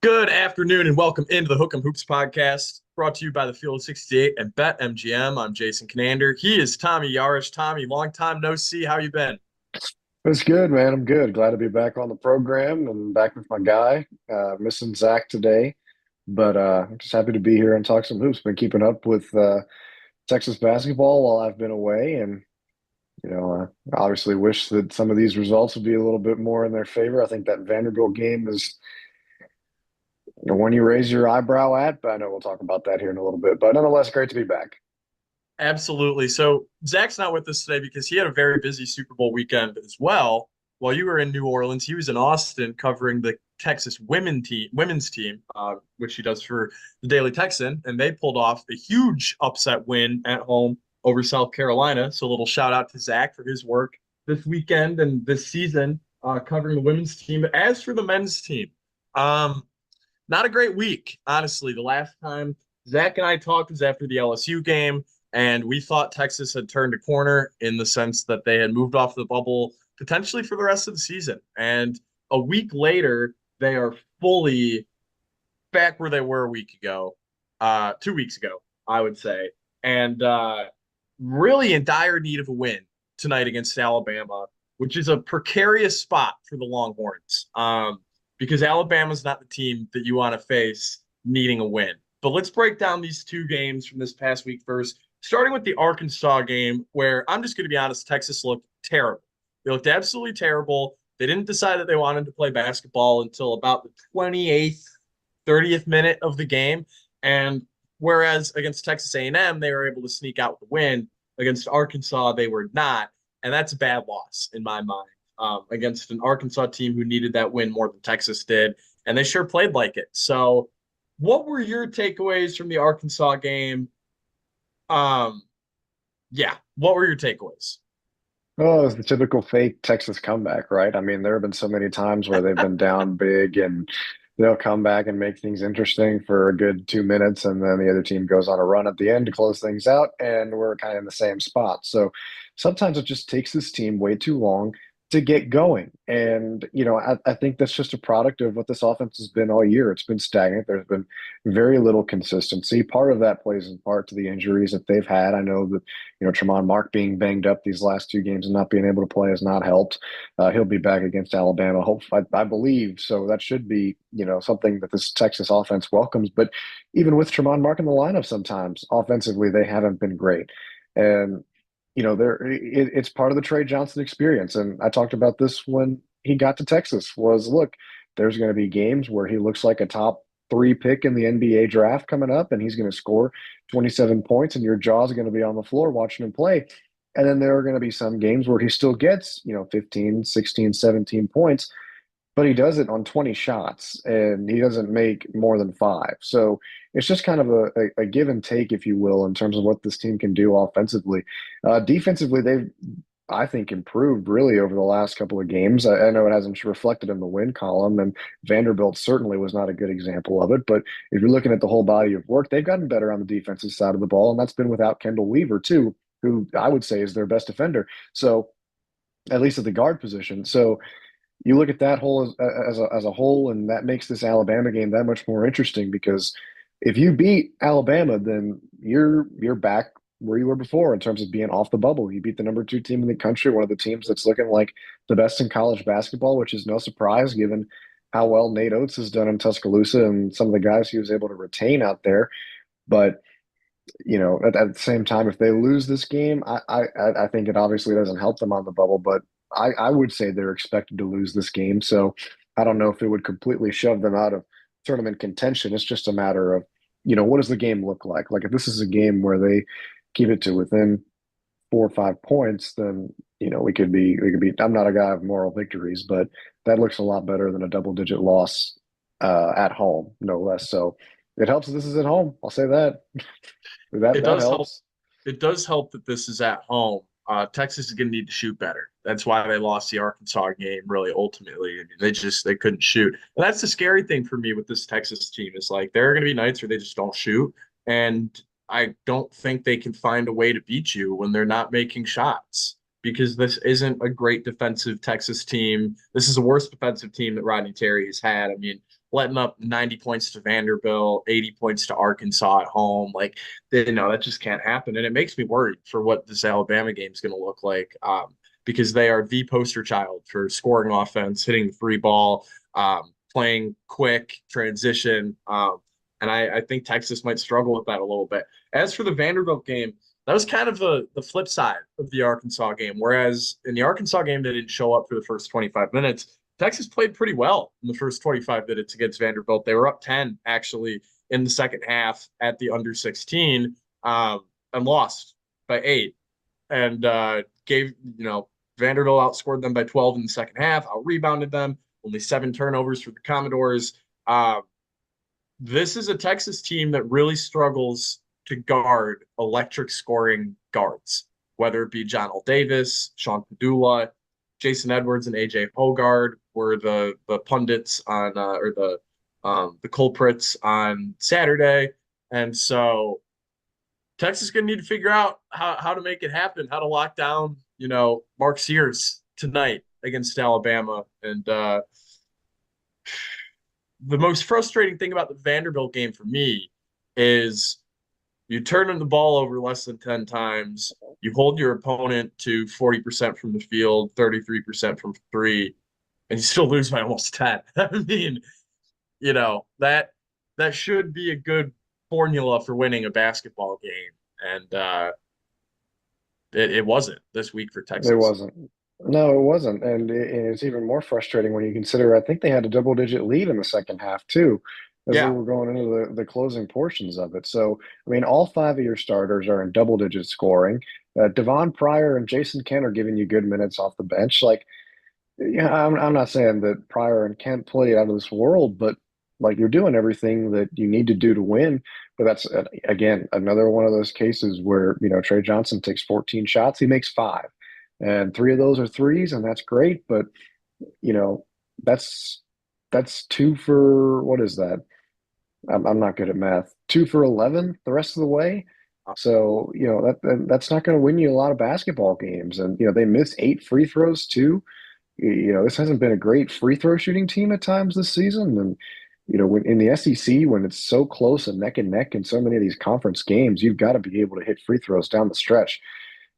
Good afternoon and welcome into the Hook 'em Hoops podcast, brought to you by the Field of 68 and BetMGM. I'm Jason Conander. He is Tommy Yarish. Tommy, long time no see. How you been? It's good, man. I'm good. Glad to be back on the program and back with my guy. Missing Zach today, but I'm just happy to be here and talk some hoops. Been keeping up with Texas basketball while I've been away, and obviously wish that some of these results would be a little bit more in their favor. I think that Vanderbilt game is one you raise your eyebrow at, but I know we'll talk about that here in a little bit. But nonetheless, great to be back. Absolutely. So Zach's not with us today because he had a very busy Super Bowl weekend as well. While you were in New Orleans, he was in Austin covering the Texas women's team, which he does for the Daily Texan, and they pulled off a huge upset win at home over South Carolina. So a little shout out to Zach for his work this weekend and this season covering the women's team. But as for the men's team, um, not a great week, honestly. The last time Zach and I talked was after the LSU game, and we thought Texas had turned a corner in the sense that they had moved off the bubble potentially for the rest of the season. And a week later, they are fully back where they were a week ago, 2 weeks ago, I would say, and really in dire need of a win tonight against Alabama, which is a precarious spot for the Longhorns. Because Alabama's not the team that you want to face needing a win. But let's break down these two games from this past week first, starting with the Arkansas game, where I'm just going to be honest, Texas looked terrible. They looked absolutely terrible. They didn't decide that they wanted to play basketball until about the 28th, 30th minute of the game. And whereas against Texas A&M, they were able to sneak out with the win, against Arkansas, they were not. And that's a bad loss in my mind against an Arkansas team who needed that win more than Texas did, and they sure played like it. So, what were your takeaways from the Arkansas game? Um, yeah, what were your takeaways? Oh, it's the typical fake Texas comeback, right? I mean, there have been so many times where they've been down big and they'll come back and make things interesting for a good 2 minutes, and then the other team goes on a run at the end to close things out, and we're kind of in the same spot. So sometimes it just takes this team way too long to get going. And, I think that's just a product of what this offense has been all year. It's been stagnant. There's been very little consistency. Part of that plays in part to the injuries that they've had. I know that Tremont Mark being banged up these last two games and not being able to play has not helped. He'll be back against Alabama, I believe. So that should be, something that this Texas offense welcomes. But even with Tremont Mark in the lineup, sometimes offensively they haven't been great. And it's part of the Trey Johnson experience. And I talked about this when he got to Texas. Was look, there's going to be games where he looks like a top three pick in the NBA draft coming up, and he's going to score 27 points, and your jaws are going to be on the floor watching him play. And then there are going to be some games where he still gets, 15, 16, 17 points, but he does it on 20 shots and he doesn't make more than five. So it's just kind of a give and take, if you will, in terms of what this team can do offensively. Defensively, they've, I think, improved really over the last couple of games. I know it hasn't reflected in the win column, and Vanderbilt certainly was not a good example of it. But if you're looking at the whole body of work, they've gotten better on the defensive side of the ball, and that's been without Kendall Weaver, too, who I would say is their best defender. So, at least at the guard position. So, you look at that whole as a whole, and that makes this Alabama game that much more interesting because if you beat Alabama, then you're back where you were before in terms of being off the bubble. You beat the number two team in the country, one of the teams that's looking like the best in college basketball, which is no surprise given how well Nate Oates has done in Tuscaloosa and some of the guys he was able to retain out there. But at the same time, if they lose this game, I think it obviously doesn't help them on the bubble, but I would say they're expected to lose this game. So I don't know if it would completely shove them out of tournament contention. It's just a matter of, what does the game look like? Like if this is a game where they keep it to within 4 or 5 points, then we could be. I'm not a guy of moral victories, but that looks a lot better than a double digit loss at home, no less. So it helps that this is at home. I'll say that. That It that does help. helps. It does help that this is at home. Texas is going to need to shoot better. That's why they lost the Arkansas game. Really, ultimately, I mean, they couldn't shoot. And that's the scary thing for me with this Texas team is like there are going to be nights where they just don't shoot, and I don't think they can find a way to beat you when they're not making shots because this isn't a great defensive Texas team. This is the worst defensive team that Rodney Terry has had. I mean, letting up 90 points to Vanderbilt, 80 points to Arkansas at home. Like, that just can't happen. And it makes me worried for what this Alabama game is going to look like, because they are the poster child for scoring offense, hitting the free ball, playing quick transition. And I think Texas might struggle with that a little bit. As for the Vanderbilt game, that was kind of the flip side of the Arkansas game. Whereas in the Arkansas game, they didn't show up for the first 25 minutes. Texas played pretty well in the first 25 minutes against Vanderbilt. They were up 10 actually in the second half at the under 16, and lost by 8, and gave Vanderbilt outscored them by 12 in the second half. Out rebounded them. Only 7 turnovers for the Commodores. This is a Texas team that really struggles to guard electric scoring guards, whether it be John L. Davis, Sean Padula, Jason Edwards, and AJ Hogard were the pundits on or the culprits on Saturday. And so Texas is going to need to figure out how to make it happen, how to lock down, Mark Sears tonight against Alabama. And the most frustrating thing about the Vanderbilt game for me is you turn the ball over less than 10 times, you hold your opponent to 40% from the field, 33% from three, and you still lose by almost 10. I mean, that should be a good formula for winning a basketball game. And it wasn't this week for It Texas. wasn't. No, it wasn't. And it's even more frustrating when you consider I think they had a double-digit lead in the second half too, as they Yeah. were going into the closing portions of it. So, I mean, all 5 of your starters are in double-digit scoring. Devon Pryor and Jason Kent are giving you good minutes off the bench. Like, yeah, I'm not saying that Pryor and Kent play out of this world, but like you're doing everything that you need to do to win. But that's again another one of those cases where Trey Johnson takes 14 shots, he makes 5, and 3 of those are threes, and that's great. But you know that's that's 2 for what is that? I'm not good at math. 2 for 11 the rest of the way. So that's not going to win you a lot of basketball games. And they missed 8 free throws too. This hasn't been a great free throw shooting team at times this season. And, when in the SEC, when it's so close and neck in so many of these conference games, you've got to be able to hit free throws down the stretch.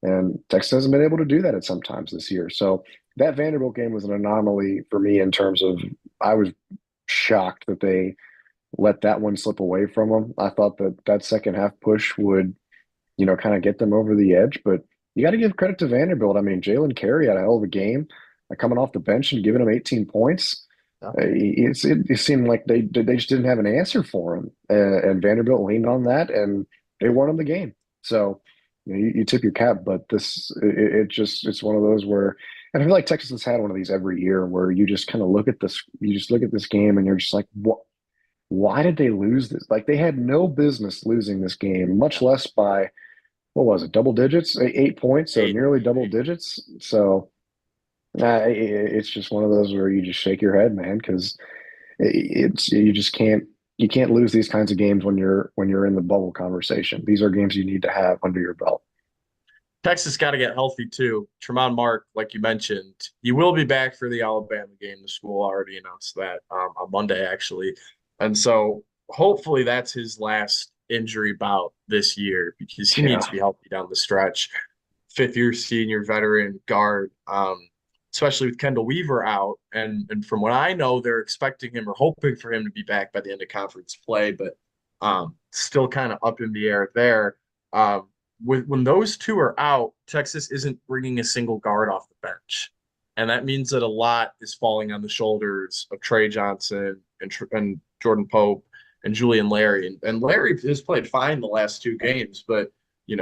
And Texas hasn't been able to do that at some times this year. So that Vanderbilt game was an anomaly for me in terms of I was shocked that they let that one slip away from them. I thought that second half push would, kind of get them over the edge. But you got to give credit to Vanderbilt. I mean, Jalen Carey had a hell of a game, coming off the bench and giving him 18 points. Yeah. It seemed like they just didn't have an answer for him, and Vanderbilt leaned on that, and they won him the game. So you tip your cap, but it's one of those where, and I feel like Texas has had one of these every year where you just kind of look at this, you just look at this game, and you're just like, what? Why did they lose this? Like they had no business losing this game, much less by what was it, double digits, 8 points, so 8. nearly double digits. So it's just one of those where you just shake your head, man, because it's you can't lose these kinds of games when you're in the bubble conversation. These are games you need to have under your belt. Texas got to get healthy too. Tremont Mark, like you mentioned, he will be back for the Alabama game. The school already announced that on Monday, actually. And so hopefully that's his last injury bout this year because he needs Yeah, to be healthy down the stretch. 5th-year senior veteran guard, especially with Kendall Weaver out. And from what I know, they're expecting him or hoping for him to be back by the end of conference play, but still kind of up in the air there. When those two are out, Texas isn't bringing a single guard off the bench. And that means that a lot is falling on the shoulders of Trey Johnson and Jordan Pope and Julian Larry. And Larry has played fine the last 2 games, but you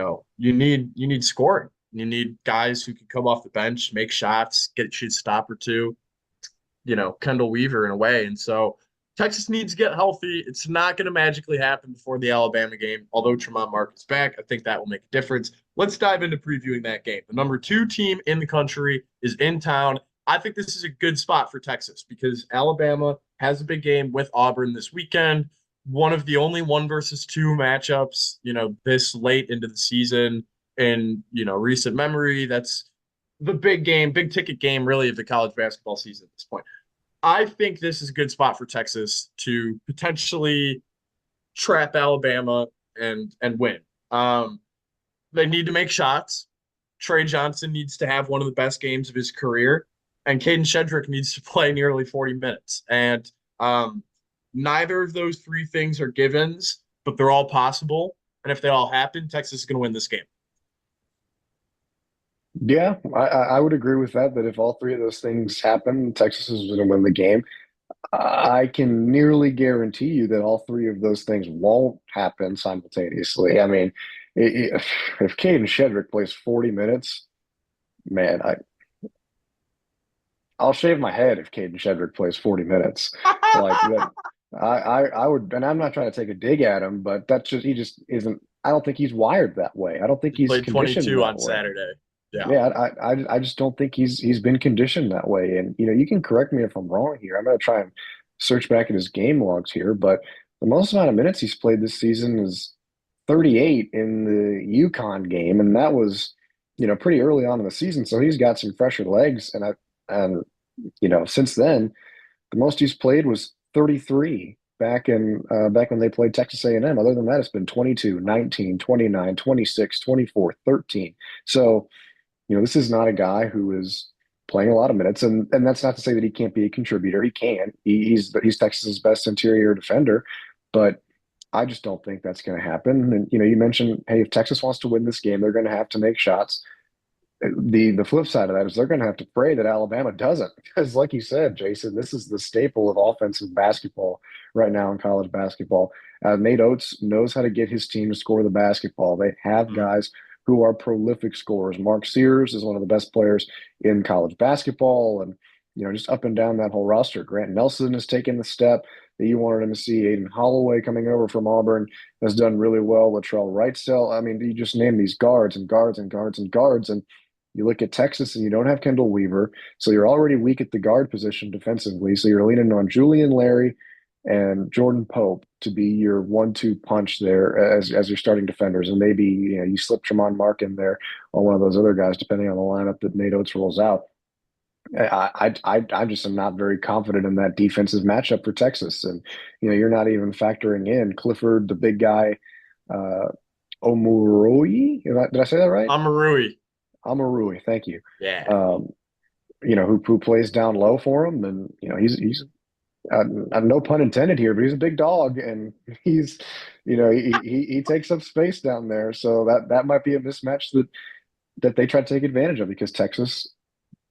need scoring. You need guys who can come off the bench, make shots, get a shoot stop or two, Kendall Weaver in a way. And so Texas needs to get healthy. It's not going to magically happen before the Alabama game. Although Tremont Mark is back, I think that will make a difference. Let's dive into previewing that game. The number 2 team in the country is in town. I think this is a good spot for Texas because Alabama has a big game with Auburn this weekend. One of the only 1 versus 2 matchups, this late into the season in, recent memory. That's the big game, big ticket game, really, of the college basketball season at this point. I think this is a good spot for Texas to potentially trap Alabama and win. Um, they need to make shots. Trey Johnson needs to have one of the best games of his career, and Caden Shedrick needs to play nearly 40 minutes. And um, neither of those three things are givens, but they're all possible. And if they all happen, Texas is going to win this game. Yeah, I would agree with that. That if all three of those things happen, Texas is going to win the game. I can nearly guarantee you that all three of those things won't happen simultaneously. I mean, if Caden Shedrick plays 40 minutes, man, I'll shave my head if Caden Shedrick plays 40 minutes. Like that, I would, and I'm not trying to take a dig at him, but that's just he just isn't. I don't think he's wired that way. I don't think He he's played conditioned 22 that on way. Saturday. Yeah. Yeah, I just don't think he's been conditioned that way. And you can correct me if I'm wrong here. I'm gonna try and search back at his game logs here, but the most amount of minutes he's played this season is 38 in the UConn game, and that was pretty early on in the season. So he's got some fresher legs, and since then the most he's played was 33 back when they played Texas A&M. Other than that, it's been 22, 19, 29, 26, 24, 13. So this is not a guy who is playing a lot of minutes, and that's not to say that he can't be a contributor. He can. He's Texas's best interior defender, but I just don't think that's going to happen. And you mentioned, hey, if Texas wants to win this game, they're going to have to make shots. The flip side of that is they're going to have to pray that Alabama doesn't, because like you said, Jason, this is the staple of offensive basketball right now in college basketball. Nate Oates knows how to get his team to score the basketball. They have Mhm. guys who are prolific scorers. Mark Sears is one of the best players in college basketball, and just up and down that whole roster. Grant Nelson has taken the step that you wanted him to see. Aiden Holloway coming over from Auburn has done really well. Latrell Wrightsell. I mean, you just name these guards and guards and guards and guards, and you look at Texas and you don't have Kendall Weaver, so you're already weak at the guard position defensively. So you're leaning on Julian Larry and Jordan Pope to be your 1-2 punch there as your starting defenders, and maybe you slip Tremont Mark in there or one of those other guys depending on the lineup that Nate Oates rolls out. I just am not very confident in that defensive matchup for Texas, and you're not even factoring in Clifford, the big guy, uh, Omurui. Did I say that right? I'm Marui. Amarui, thank you. Yeah. Um, who plays down low for him, and he's no pun intended here, but he's a big dog, and he's he takes up space down there, so that might be a mismatch that they try to take advantage of because Texas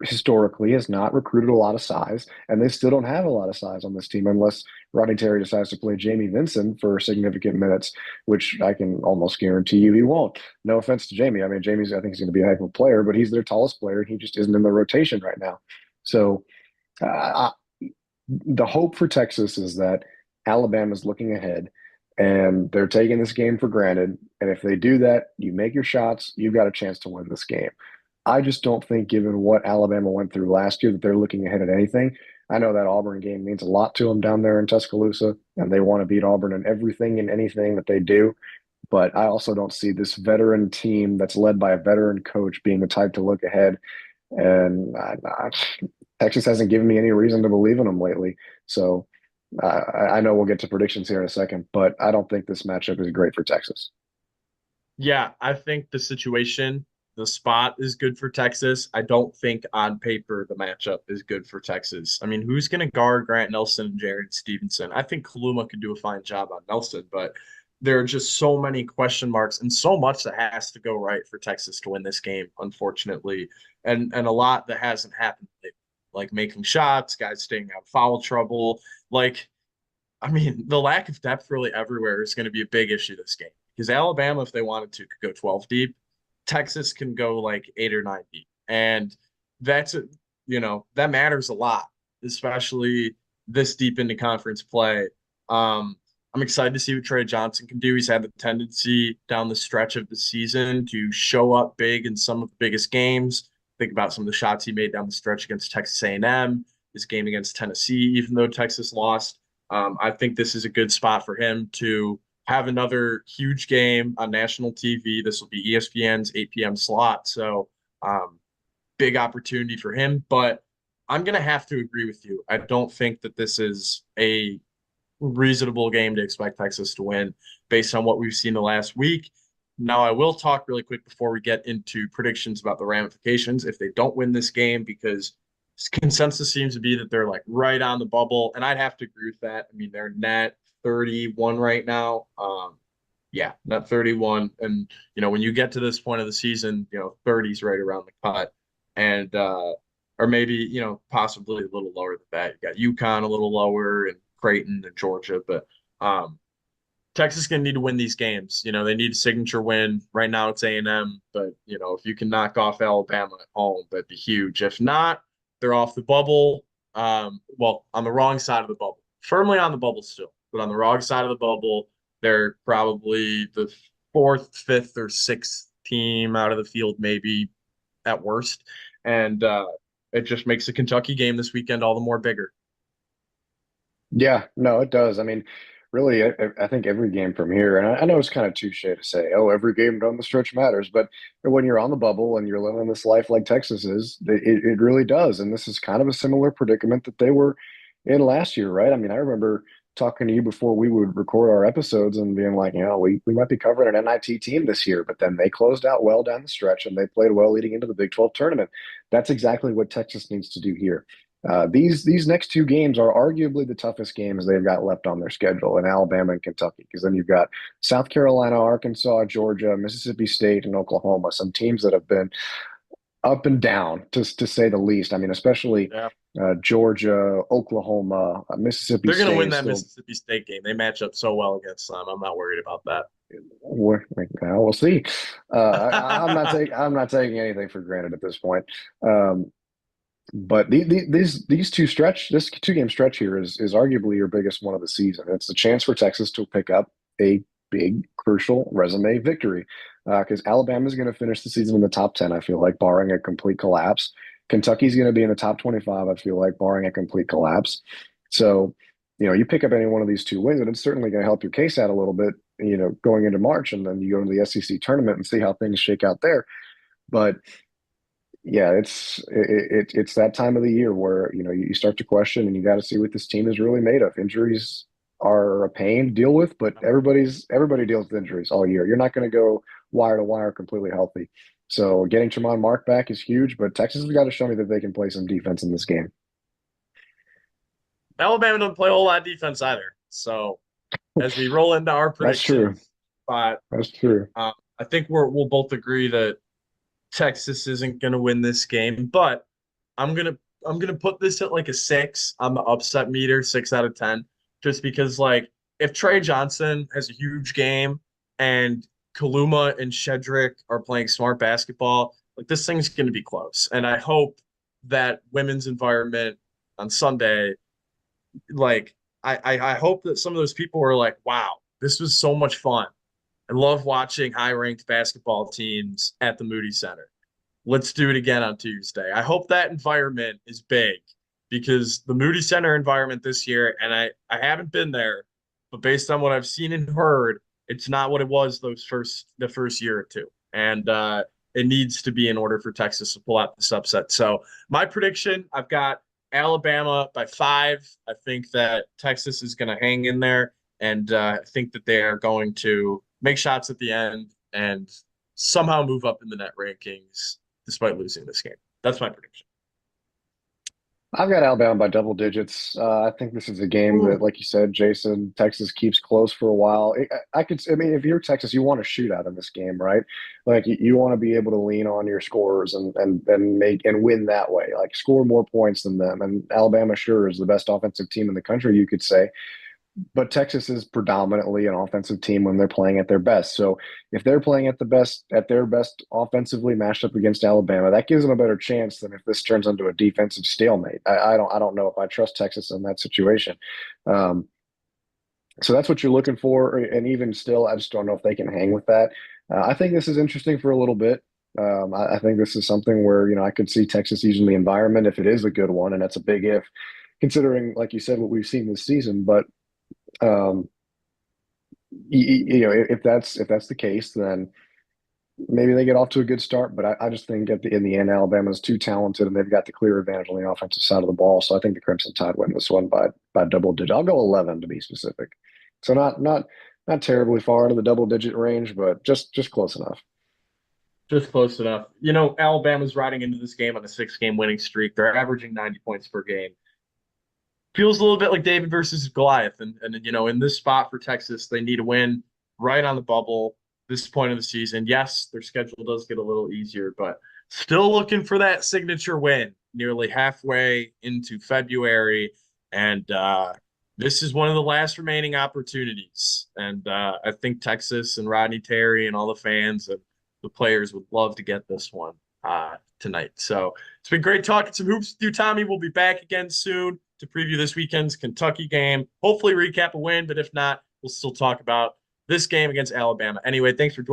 historically has not recruited a lot of size, and they still don't have a lot of size on this team unless Rodney Terry decides to play Jamie Vincent for significant minutes, which I can almost guarantee you he won't. No offense to Jamie. I mean, I think he's going to be a heck of a player, but he's their tallest player, and he just isn't in the rotation right now. So uh, the hope for Texas is that Alabama's looking ahead and they're taking this game for granted. And if they do that, you make your shots, you've got a chance to win this game. I just don't think, given what Alabama went through last year, that they're looking ahead at anything. I know that Auburn game means a lot to them down there in Tuscaloosa, and they want to beat Auburn in everything and anything that they do. But I also don't see this veteran team that's led by a veteran coach being the type to look ahead. And Texas hasn't given me any reason to believe in them lately. So I know we'll get to predictions here in a second, but I don't think this matchup is great for Texas. Yeah, I think the situation, the spot is good for Texas. I don't think on paper the matchup is good for Texas. I mean, who's going to guard Grant Nelson and Jared Stevenson? I think Kaluma could do a fine job on Nelson, but there are just so many question marks and so much that has to go right for Texas to win this game, unfortunately, and a lot that hasn't happened, like making shots, guys staying out of foul trouble. Like, I mean, the lack of depth really everywhere is going to be a big issue this game because Alabama, if they wanted to, could go 12 deep. Texas can go like 8 or 9 deep. And that's, that matters a lot, especially this deep into conference play. I'm excited to see what Trey Johnson can do. He's had the tendency down the stretch of the season to show up big in some of the biggest games. Think about some of the shots he made down the stretch against Texas A&M, his game against Tennessee, even though Texas lost. I think this is a good spot for him to have another huge game on national TV. This will be ESPN's 8 p.m. slot. So big opportunity for him. But I'm gonna have to agree with you. I don't think that this is a reasonable game to expect Texas to win based on what we've seen the last week. Now, I will talk really quick before we get into predictions about the ramifications if they don't win this game, because consensus seems to be that they're like right on the bubble, and I'd have to agree with that. I mean, they're net 31 right now. Yeah, net 31, and when you get to this point of the season, 30 is right around the cut, and or maybe possibly a little lower than that. You got UConn a little lower, and Creighton and Georgia, but Texas is going to need to win these games. They need a signature win. Right now it's A&M, but if you can knock off Alabama at home, that'd be huge. If not, they're off the bubble. Well, on the wrong side of the bubble, firmly on the bubble still, but on the wrong side of the bubble, they're probably the fourth, fifth, or sixth team out of the field, maybe at worst. And it just makes the Kentucky game this weekend all the more bigger. Yeah, no, it does. I mean, really, I think every game from here, and I know it's kind of touche to say, oh, every game down the stretch matters, but when you're on the bubble and you're living this life like Texas is, it really does. And this is kind of a similar predicament that they were in last year, right? I mean, I remember talking to you before we would record our episodes and being like, we might be covering an NIT team this year, but then they closed out well down the stretch and they played well leading into the Big 12 tournament. That's exactly what Texas needs to do here. These next two games are arguably the toughest games they've got left on their schedule in Alabama and Kentucky, because then you've got South Carolina, Arkansas, Georgia, Mississippi State, and Oklahoma, some teams that have been up and down, to say the least. I mean, especially Yeah. Georgia, Oklahoma, Mississippi They're going to State win is that still. Mississippi State game. They match up so well against them. I'm not worried about that. We'll see. I'm not taking anything for granted at this point. But this 2 game stretch here is arguably your biggest one of the season. It's the chance for Texas to pick up a big, crucial resume victory, because Alabama is going to finish the season in the top 10. I feel like, barring a complete collapse. Kentucky's going to be in the top 25. I feel like, barring a complete collapse. So, you pick up any one of these 2 wins, and it's certainly going to help your case out a little bit. Going into March, and then you go to the SEC tournament and see how things shake out there. But yeah, it's that time of the year where you start to question, and you got to see what this team is really made of. Injuries are a pain to deal with, but everybody deals with injuries all year. You're not going to go wire to wire completely healthy. So getting Tremont Mark back is huge, but Texas has got to show me that they can play some defense in this game. Alabama doesn't play a whole lot of defense either. So as we roll into our That's true. predictions, but That's true. I think we'll both agree that Texas isn't going to win this game, but I'm gonna put this at like a 6 on the upset meter, 6 out of 10, just because like if Trey Johnson has a huge game and Kaluma and Shedrick are playing smart basketball, like this thing's gonna be close. And I hope that women's environment on Sunday, like I hope that some of those people are like, wow, this was so much fun. I love watching high ranked basketball teams at the Moody Center. Let's do it again on Tuesday. I hope that environment is big, because the Moody Center environment this year, and I haven't been there, but based on what I've seen and heard, it's not what it was the first year or two. And it needs to be in order for Texas to pull out this upset. So my prediction, I've got Alabama by 5. I think that Texas is going to hang in there, and I think that they are going to make shots at the end and somehow move up in the net rankings despite losing this game. That's my prediction. I've got Alabama by double digits. I think this is a game that, Ooh. like you said, Jason, Texas keeps close for a while. I mean, if you're Texas, you want a shootout in this game, right? Like you want to be able to lean on your scores and make and win that way. Like score more points than them. And Alabama sure is the best offensive team in the country, you could say, but Texas is predominantly an offensive team when they're playing at their best. So if they're playing at their best offensively matched up against Alabama, that gives them a better chance than if this turns into a defensive stalemate. I don't know if I trust Texas in that situation. Um, so that's what you're looking for, and even still, I just don't know if they can hang with that. I think this is interesting for a little bit. I think this is something where I could see Texas using the environment if it is a good one, and that's a big if, considering, like you said, what we've seen this season. But um, if that's the case, then maybe they get off to a good start, but I just think in the end, Alabama's too talented and they've got the clear advantage on the offensive side of the ball. So I think the Crimson Tide win this one by double digit. I'll go 11 to be specific. So not terribly far into the double digit range, but just close enough. Just close enough. Alabama's riding into this game on a 6-game winning streak. They're averaging 90 points per game. Feels a little bit like David versus Goliath. And in this spot for Texas, they need a win right on the bubble this point of the season. Yes, their schedule does get a little easier, but still looking for that signature win nearly halfway into February. And this is one of the last remaining opportunities. And I think Texas and Rodney Terry and all the fans and the players would love to get this one tonight. So it's been great talking some hoops with you, Tommy. We'll be back again soon to preview this weekend's Kentucky game. Hopefully recap a win, but if not, we'll still talk about this game against Alabama. Anyway, thanks for joining.